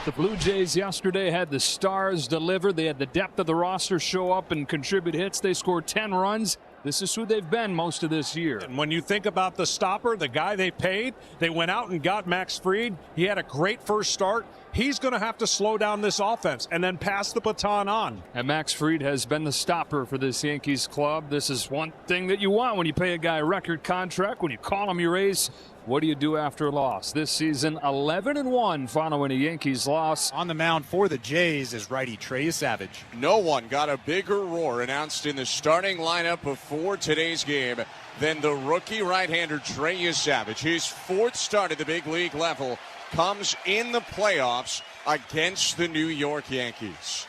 The Blue Jays yesterday had the stars deliver. They had the depth of the roster show up and contribute hits. They scored 10 runs. This is who they've been most of this year. And when you think about the stopper, the guy they paid, they went out and got Max Fried. He had a great first start. He's going to have to slow down this offense and then pass the baton on. And Max Fried has been the stopper for this Yankees club. This is one thing that you want when you pay a guy a record contract. When you call him your ace, what do you do after a loss? This season, 11-1 following a Yankees loss. On the mound for the Jays is righty Trey Yesavage. No one got a bigger roar announced in the starting lineup before today's game than the rookie right-hander Trey Yesavage. His fourth start at the big league level comes in the playoffs against the New York Yankees.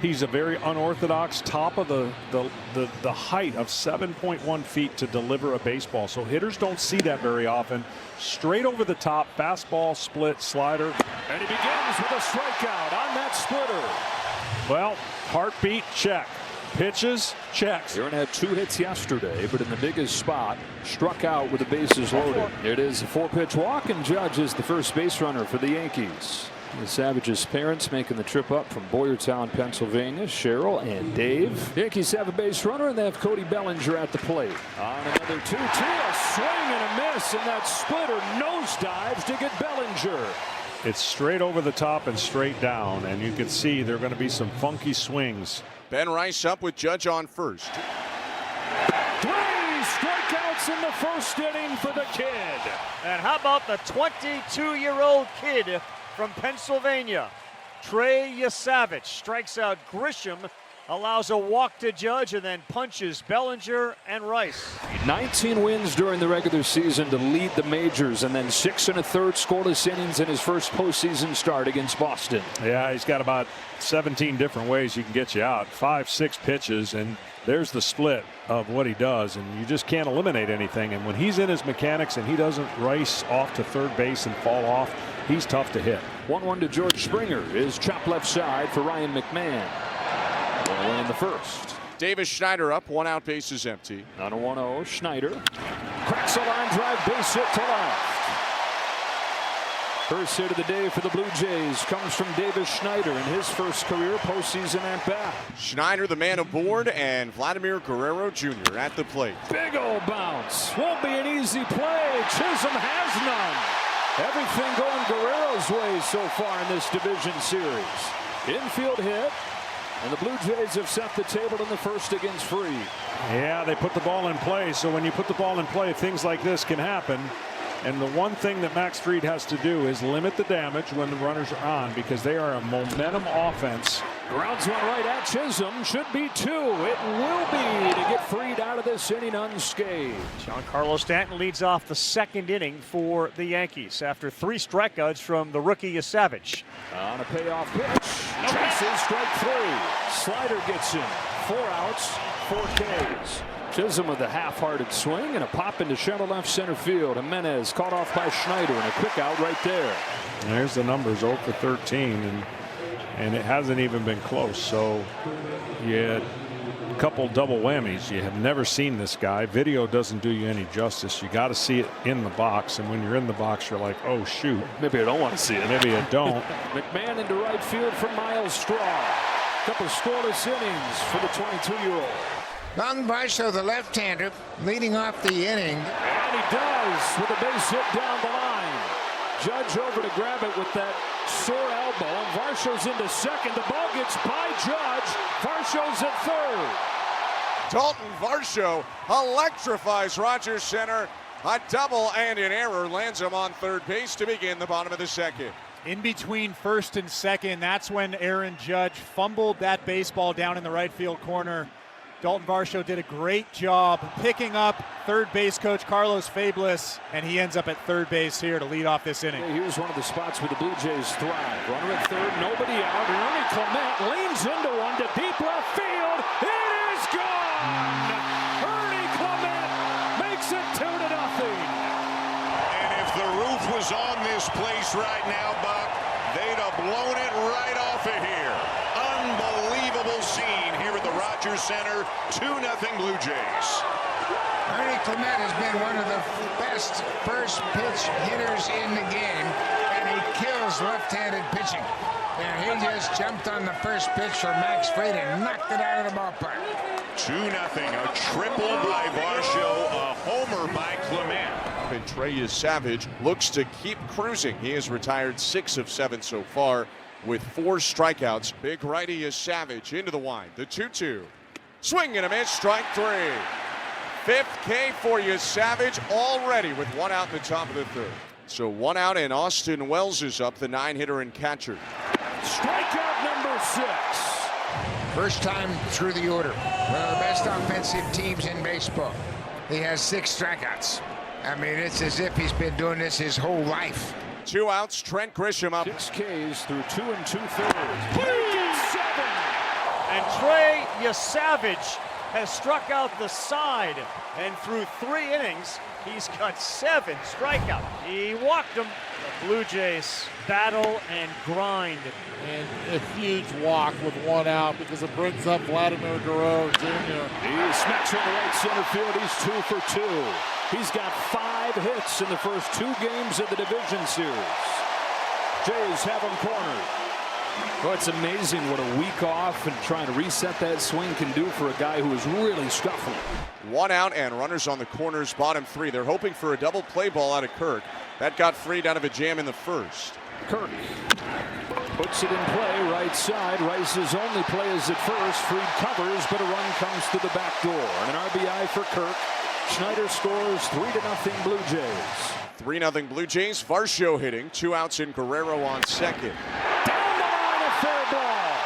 He's a very unorthodox top of the height of 7.1 feet to deliver a baseball. So hitters don't see that very often. Straight over the top, fastball, split, slider. And he begins with a strikeout on that splitter. Well, heartbeat, check. Pitches, checks. Aaron had 2 hits yesterday, but in the biggest spot, struck out with the bases loaded. It is a 4-pitch walk, and Judge is the first base runner for the Yankees. Savage's parents making the trip up from Boyertown, Pennsylvania, Cheryl and Dave. Yankees have a base runner, and they have Cody Bellinger at the plate. On another 2-2, a swing and a miss, and that splitter nosedives to get Bellinger. It's straight over the top and straight down, and you can see there are going to be some funky swings. Ben Rice up with Judge on first. 3 strikeouts in the first inning for the kid. And how about the 22-year-old kid from Pennsylvania? Trey Yesavage strikes out Grisham, allows a walk to Judge, and then punches Bellinger and Rice. 19 wins during the regular season to lead the majors, and then 6 1/3 scoreless innings in his first postseason start against Boston. Yeah, he's got about 17 different ways he can get you out. 5-6 pitches, and there's the split of what he does, and you just can't eliminate anything. And when he's in his mechanics and he doesn't race off to third base and fall off, he's tough to hit. 1-1 to George Springer is chopped left side for Ryan McMahon. One away in the first. Davis Schneider up, 1 out, bases empty. On a 1-0, Schneider cracks a line drive, base hit to left. First hit of the day for the Blue Jays comes from Davis Schneider in his first career postseason at bat. Schneider the man aboard, and Vladimir Guerrero Jr. at the plate. Big old bounce. Won't be an easy play. Chisholm has none. Everything going Guerrero's way so far in this division series. Infield hit. And the Blue Jays have set the table in the first against Fried. Yeah, they put the ball in play. So when you put the ball in play, things like this can happen. And the one thing that Max Fried has to do is limit the damage when the runners are on, because they are a momentum offense. Grounds one right at Chisholm. Should be 2. It will be to get Fried out of this inning unscathed. Giancarlo Stanton leads off the second inning for the Yankees after 3 strikeouts from the rookie Yesavage. On a payoff pitch. Chases strike 3. Slider gets him. 4 outs, 4 Ks. Chisholm with a half-hearted swing and a pop into shallow left center field. Jimenez caught off by Schneider and a quick out right there. And there's the numbers, 0 for 13, and it hasn't even been close. So you had a couple double whammies. You have never seen this guy. Video doesn't do you any justice. You got to see it in the box, and when you're in the box, you're like, oh shoot. Maybe I don't want to see it. Maybe you don't. McMahon into right field for Miles Straw. Couple scoreless innings for the 22-year-old. Dalton Varsho, the left-hander, leading off the inning. And he does with a base hit down the line. Judge over to grab it with that sore elbow, and Varsho's into second. The ball gets by Judge. Varsho's at third. Dalton Varsho electrifies Rogers Center. A double and an error lands him on third base to begin the bottom of the second. In between first and second, that's when Aaron Judge fumbled that baseball down in the right field corner. Dalton Varsho did a great job picking up third base coach Carlos Fablis, and he ends up at third base here to lead off this inning. Here's one of the spots where the Blue Jays thrive. Runner at third, nobody out. Ernie Clement leans into one to deep left field. It is gone! Ernie Clement makes it 2-0. And if the roof was on this place right now, Buck, they'd have blown it right off of here. Unbelievable scene here at the Rogers Center. 2-0 Blue Jays. Ernie Clement has been one of the best first pitch hitters in the game. and he kills left-handed pitching. And he just jumped on the first pitch for Max Fried and knocked it out of the ballpark. 2-0, a triple by Varsho, a homer by Clement. And Trey Yesavage looks to keep cruising. He has retired 6 of 7 so far with 4 strikeouts. Big righty Yesavage into the wind. The 2-2. Swing and a miss, strike 3. 5th K for Yesavage already with 1 out in the top of the 3rd. So 1 out and Austin Wells is up, the 9-hitter and catcher. Strikeout number 6. First time through the order. One of the best offensive teams in baseball. He has 6 strikeouts. I mean, it's as if he's been doing this his whole life. 2 outs, Trent Grisham up. 6 Ks through 2 2/3. And Trey Yesavage has struck out the side, and through 3 innings, he's got 7 strikeouts. He walked them. The Blue Jays battle and grind. And a huge walk with 1 out because it brings up Vladimir Guerrero Jr. He smacks on the right center field. He's 2 for 2. He's got 5 hits in the first 2 games of the division series. Jays have him cornered. Oh, it's amazing what a week off and trying to reset that swing can do for a guy who is really scuffling. 1 out and runners on the corners, bottom 3. They're hoping for a double play ball out of Kirk. That got freed out of a jam in the first. Kirk puts it in play, right side. Rice's only play is at first. Fried covers, but a run comes to the back door. And an RBI for Kirk. Schneider scores 3-0 Blue Jays. 3-0 Blue Jays. Varsho hitting. 2 outs and Guerrero on second. Down the line, a fair ball.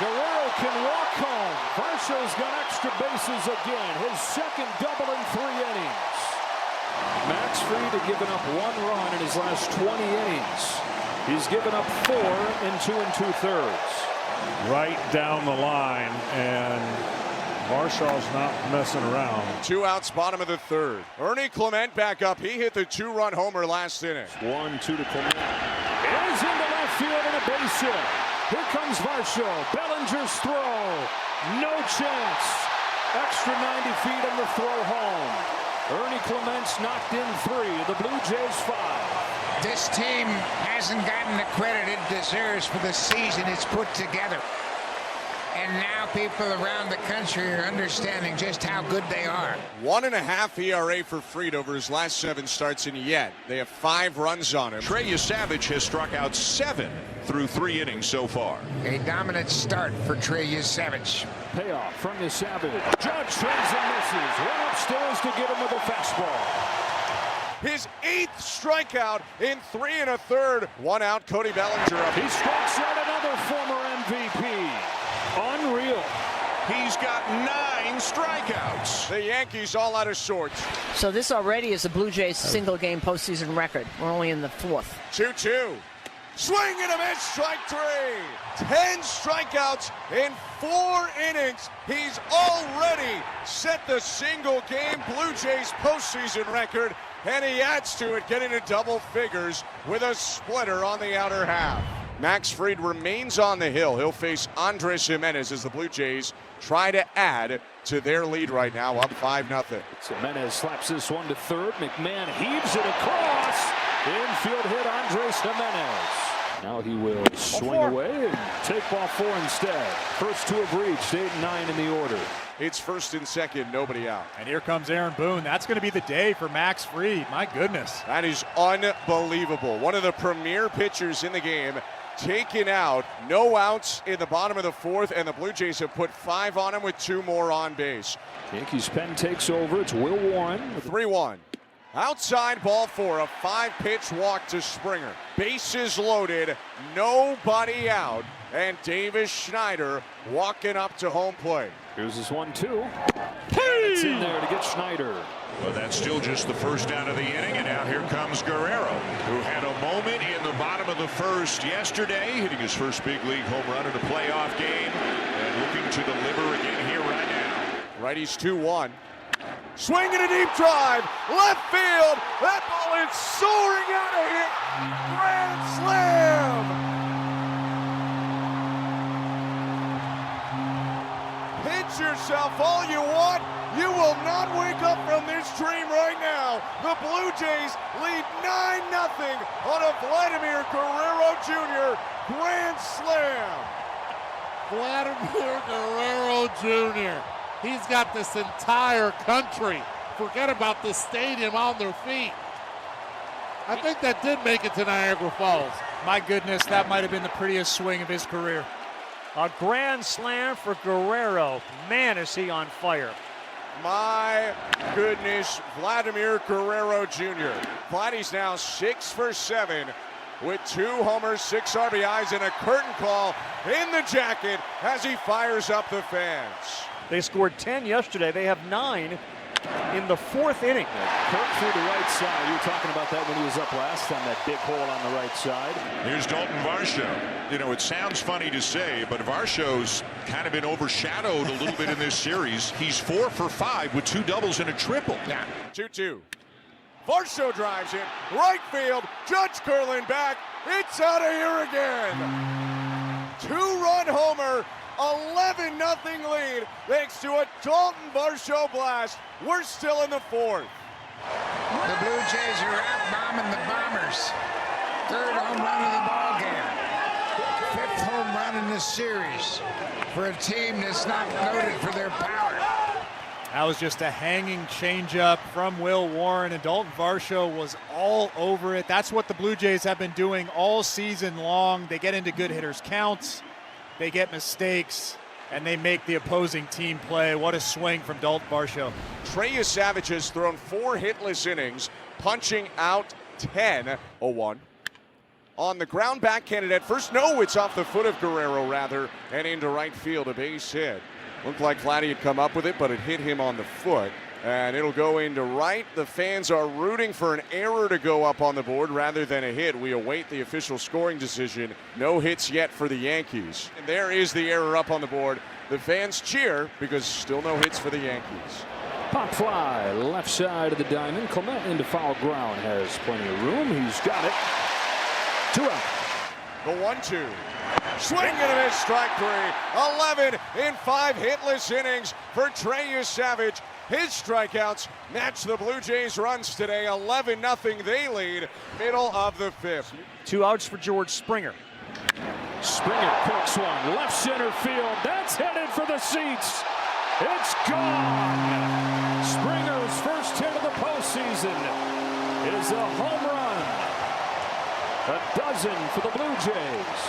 Guerrero can walk home. Varsho's got extra bases again. His second double in 3 innings. Max Fried had given up 1 run in his last 20 innings. He's given up 4 in 2 2/3. Right down the line, and Varshaw's not messing around. 2 outs, bottom of the 3rd. Ernie Clement back up. He hit the 2-run homer last inning. 1-2 to Clement. It is into left field and a base hit. Here comes Varsho. Bellinger's throw. No chance. Extra 90 feet on the throw home. Ernie Clement's knocked in 3. The Blue Jays 5. This team hasn't gotten the credit it deserves for the season it's put together. And now people around the country are understanding just how good they are. 1.5 ERA for Fried over his last 7 starts, and yet they have 5 runs on him. Trey Yesavage has struck out 7 through 3 innings so far. A dominant start for Trey Yesavage. Payoff from Yesavage. Judge swings and misses. Run upstairs to get him with a fastball. His 8th strikeout in 3 1/3. 1 out, Cody Bellinger up. He strikes out another former MVP. Unreal. He's got 9 strikeouts. The Yankees all out of sorts. So this already is a Blue Jays single-game postseason record. We're only in the 4th. 2-2. Swing and a miss, strike 3. 10 strikeouts in 4 innings. He's already set the single-game Blue Jays postseason record, and he adds to it, getting to double figures with a splitter on the outer half. Max Fried remains on the hill. He'll face Andres Jimenez as the Blue Jays try to add to their lead right now, up 5-0. Jimenez slaps this one to 3rd. McMahon heaves it across. Infield hit Andres Jimenez. Now he will swing away and take ball 4 instead. First 2 have reached 8 and 9 in the order. It's 1st and 2nd, nobody out. And here comes Aaron Boone. That's going to be the day for Max Fried. My goodness. That is unbelievable. One of the premier pitchers in the game taken out. No outs in the bottom of the 4th, and the Blue Jays have put 5 on him with 2 more on base. Yankees pen takes over. It's Will Warren. 3-1. Outside ball 4, a 5-pitch walk to Springer. Bases loaded, nobody out, and Davis Schneider walking up to home plate. Here's his 1-2. It's in there to get Schneider. Well, that's still just the first out of the inning, and now here comes Guerrero, who had a moment in the bottom of the 1st yesterday, hitting his first big league home run in a playoff game, and looking to deliver again here right now. Righty's 2-1. Swing and a deep drive, left field. That ball is soaring out of here. Grand slam. Pinch yourself all you want. You will not wake up from this dream right now. The Blue Jays lead 9-0 on a Vladimir Guerrero Jr. grand slam. Vladimir Guerrero Jr. He's got this entire country, forget about the stadium, on their feet. I think that did make it to Niagara Falls. My goodness, that might have been the prettiest swing of his career. A grand slam for Guerrero. Man, is he on fire. My goodness, Vladimir Guerrero Jr. Vladdy's now 6 for 7 with 2 homers, 6 RBIs, and a curtain call in the jacket as he fires up the fans. They scored 10 yesterday. They have 9 in the 4th inning. Kirk through the right side. You were talking about that when he was up last time, that big hole on the right side. Here's Dalton Varsho. You know, it sounds funny to say, but Varsho's kind of been overshadowed a little bit in this series. He's 4 for 5 with 2 doubles and a triple. Yeah, 2-2. Varsho drives in, right field, Judge curling back, it's out of here again. 2-run homer, 11-0 lead, thanks to a Dalton Varsho blast. We're still in the 4th. The Blue Jays are out bombing the Bombers. 3rd home run of the ball game. 5th home run in this series for a team that's not noted for their power. That was just a hanging changeup from Will Warren, and Dalton Varsho was all over it. That's what the Blue Jays have been doing all season long. They get into good hitters' counts, they get mistakes, and they make the opposing team play. What a swing from Dalton Varsho. Trey Yesavage has thrown 4 hitless innings, punching out 10. 0-1. On the ground, backhanded at first. No, it's off the foot of Guerrero, rather, and into right field, a base hit. Looked like Vladdy had come up with it, but it hit him on the foot. And it'll go into right. The fans are rooting for an error to go up on the board rather than a hit. We await the official scoring decision. No hits yet for the Yankees. And there is the error up on the board. The fans cheer because still no hits for the Yankees. Pop fly, left side of the diamond. Clement into foul ground, has plenty of room. He's got it. 2 out. The 1-2. Swing and a miss, strike 3. 11 in 5 hitless innings for Trey Yesavage. His strikeouts match the Blue Jays' runs today. 11-0 they lead. Middle of the 5th. 2 outs for George Springer. Springer cooks one, left center field. That's headed for the seats. It's gone. Springer's first hit of the postseason is a home run. A dozen for the Blue Jays.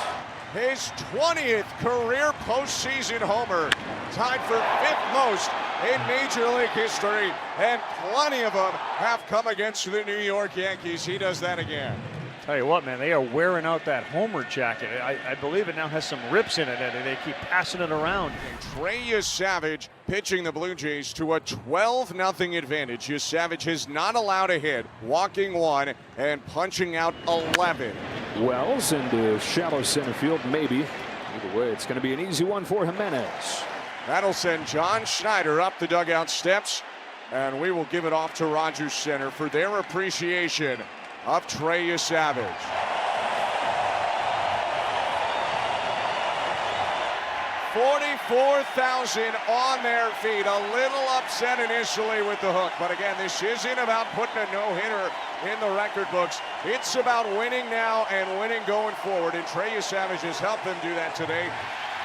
His 20th career postseason homer, tied for 5th most in Major League history, and plenty of them have come against the New York Yankees. He does that again. Tell you what, man, they are wearing out that homer jacket. I believe it now has some rips in it, and they keep passing it around. Trey Yesavage pitching the Blue Jays to a 12-0 advantage. Yesavage has not allowed a hit, walking 1 and punching out 11. Wells into shallow center field, maybe. Either way, it's going to be an easy one for Jimenez. That'll send John Schneider up the dugout steps, and we will give it off to Rogers Center for their appreciation of Trey Yesavage. 44,000 on their feet. A little upset initially with the hook, but again, this isn't about putting a no-hitter in the record books. It's about winning now and winning going forward, and Trey Yesavage has helped them do that today.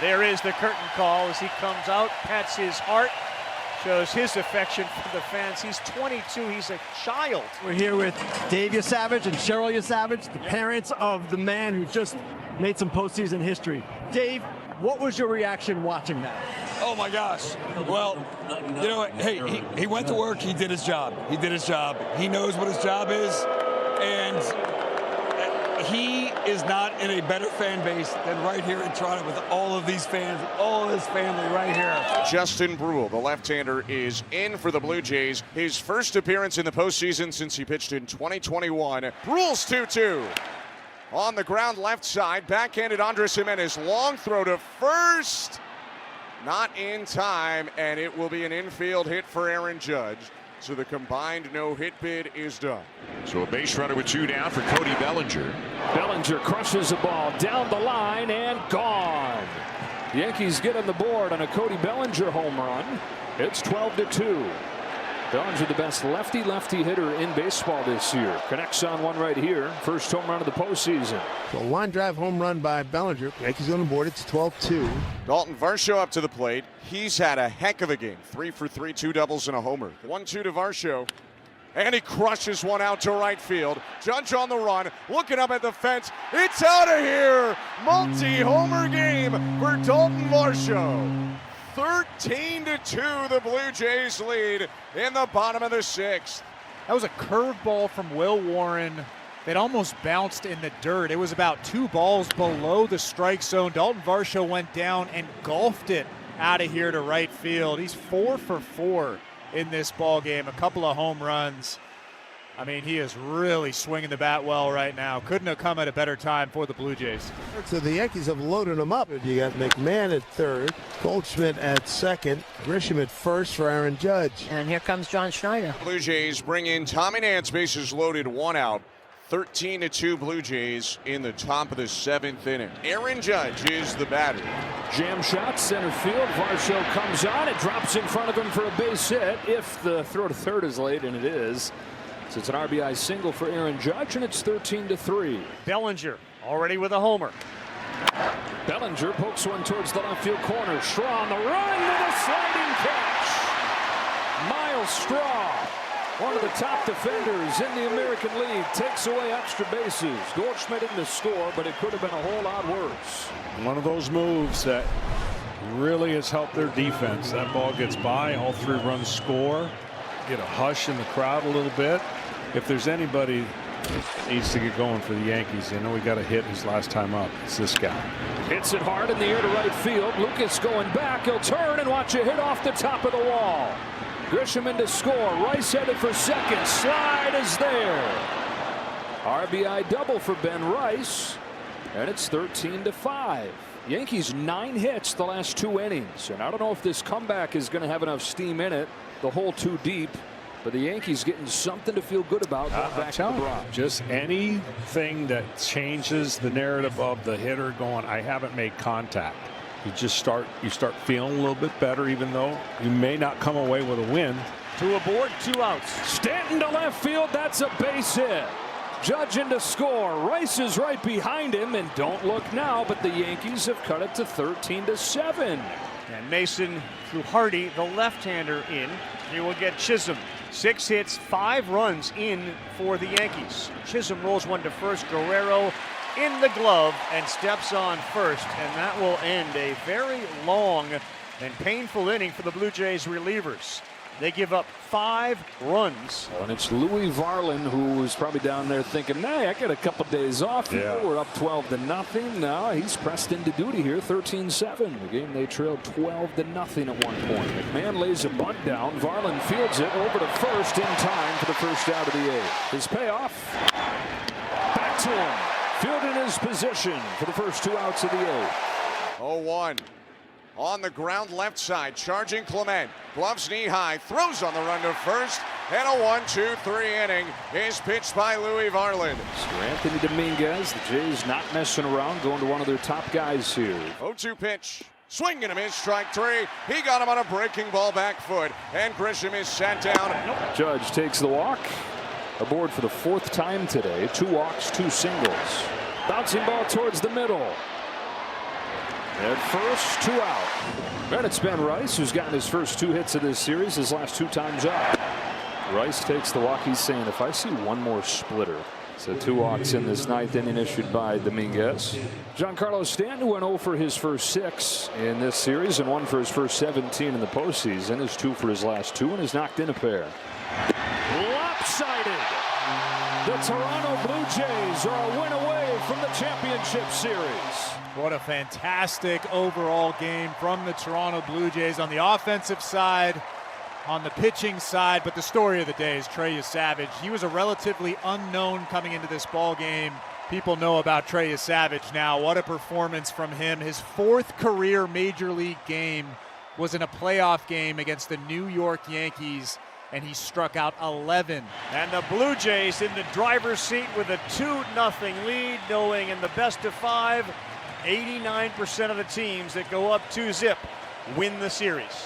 There is the curtain call as he comes out, pats his heart, shows his affection for the fans. He's 22, he's a child. We're here with Dave Yesavage and Cheryl Yesavage, the parents of the man who just made some postseason history. Dave, what was your reaction watching that? Oh my gosh. Well, you know what? Hey, he went to work, he did his job. He did his job. He knows what his job is, and he is not in a better fan base than right here in Toronto with all of these fans, all of his family right here. Justin Brule, the left-hander, is in for the Blue Jays. His first appearance in the postseason since he pitched in 2021. Brule's 2-2. On the ground left side, backhanded Andres Jimenez. Long throw to first. Not in time, and it will be an infield hit for Aaron Judge. So the combined no-hit bid is done. So a base runner with 2 down for Cody Bellinger. Bellinger crushes the ball down the line and gone. The Yankees get on the board on a Cody Bellinger home run. It's 12-2. Bellinger, the best lefty hitter in baseball this year. Connects on one right here. First home run of the postseason. So line drive home run by Bellinger. Yankees on the board. It's 12-2. Dalton Varsho up to the plate. He's had a heck of a game. 3 for 3, 2 doubles and a homer. 1-2 to Varsho. And he crushes one out to right field. Judge on the run, looking up at the fence. It's out of here! Multi-homer game for Dalton Varsho. 13-2, the Blue Jays lead in the bottom of the 6th. That was a curveball from Will Warren that almost bounced in the dirt. It was about 2 balls below the strike zone. Dalton Varsho went down and golfed it out of here to right field. He's 4 for 4 in this ball game. A couple of home runs. I mean, he is really swinging the bat well right now. Couldn't have come at a better time for the Blue Jays. So the Yankees have loaded them up. You got McMahon at third, Goldschmidt at second, Grisham at first for Aaron Judge. And here comes John Schneider. Blue Jays bring in Tommy Nance, bases loaded, 1 out. 13-2 Blue Jays in the top of the 7th inning. Aaron Judge is the batter. Jam shot, center field. Varsho comes on. It drops in front of him for a base hit. If the throw to third is late, and it is. So it's an RBI single for Aaron Judge, and it's 13-3. Bellinger already with a homer. Bellinger pokes one towards the left field corner. Straw on the run with a sliding catch. Miles Straw, one of the top defenders in the American League, takes away extra bases. Goldschmidt in the score, but it could have been a whole lot worse. One of those moves that really has helped their defense. That ball gets by, all 3 runs score. Get a hush in the crowd a little bit. If there's anybody that needs to get going for the Yankees, they know we got a hit his last time up. It's this guy. Hits it hard in the air to right field. Lucas going back. He'll turn and watch a hit off the top of the wall. Grisham in to score. Rice headed for second. Slide is there. RBI double for Ben Rice. And it's 13-5. Yankees 9 hits the last 2 innings. And I don't know if this comeback is going to have enough steam in it. The hole too deep. But the Yankees getting something to feel good about going back to the Bronx. Just anything that changes the narrative of the hitter going, I haven't made contact. You start feeling a little bit better, even though you may not come away with a win. 2 aboard, 2 outs. Stanton to left field. That's a base hit. Judge in to score. Rice is right behind him, and don't look now, but the Yankees have cut it to 13-7. And Mason through Hardy, the left-hander, in. He will get Chisholm. 6 hits, 5 runs in for the Yankees. Chisholm rolls one to first. Guerrero in the glove and steps on first, and that will end a very long and painful inning for the Blue Jays relievers. They give up 5 runs. And it's Louis Varlin, who was probably down there thinking, hey, I got a couple days off here. We're up 12-0. Now he's pressed into duty here, 13-7. The game they trailed 12-0 at one point. McMahon lays a bunt down. Varlin fields it over to first in time for the first out of the 8th. His payoff, back to him. Fielding his position for the first 2 outs of the 8th. 0-1. On the ground left side, charging Clement. Gloves knee high, throws on the run to first, and a 1-2-3 inning is pitched by Louis Varlin. Sir Anthony Dominguez, the Jays not messing around, going to one of their top guys here. 0-2 pitch, swing and a miss, strike 3. He got him on a breaking ball back foot, and Grisham is sat down. Judge takes the walk. Aboard for the 4th time today. 2 walks, 2 singles. Bouncing ball towards the middle. At first, 2 out. And it's Ben Rice, who's gotten his first 2 hits of this series, his last 2 times out. Rice takes the walk. He's saying, if I see one more splitter. So 2 walks in this 9th inning issued by Dominguez. Giancarlo Stanton went 0 for his first 6 in this series and 1 for his first 17 in the postseason. Is 2 for his last 2 and has knocked in a pair. Lopsided. The Toronto Blue Jays are a win away from the championship series. What a fantastic overall game from the Toronto Blue Jays on the offensive side, on the pitching side. But the story of the day is Trey Yesavage. He was a relatively unknown coming into this ball game. People know about Trey Yesavage now. What a performance from him. His 4th career major league game was in a playoff game against the New York Yankees, and he struck out 11. And the Blue Jays in the driver's seat with a 2-0 lead, knowing in the best of 5, 89% of the teams that go up 2-0 win the series.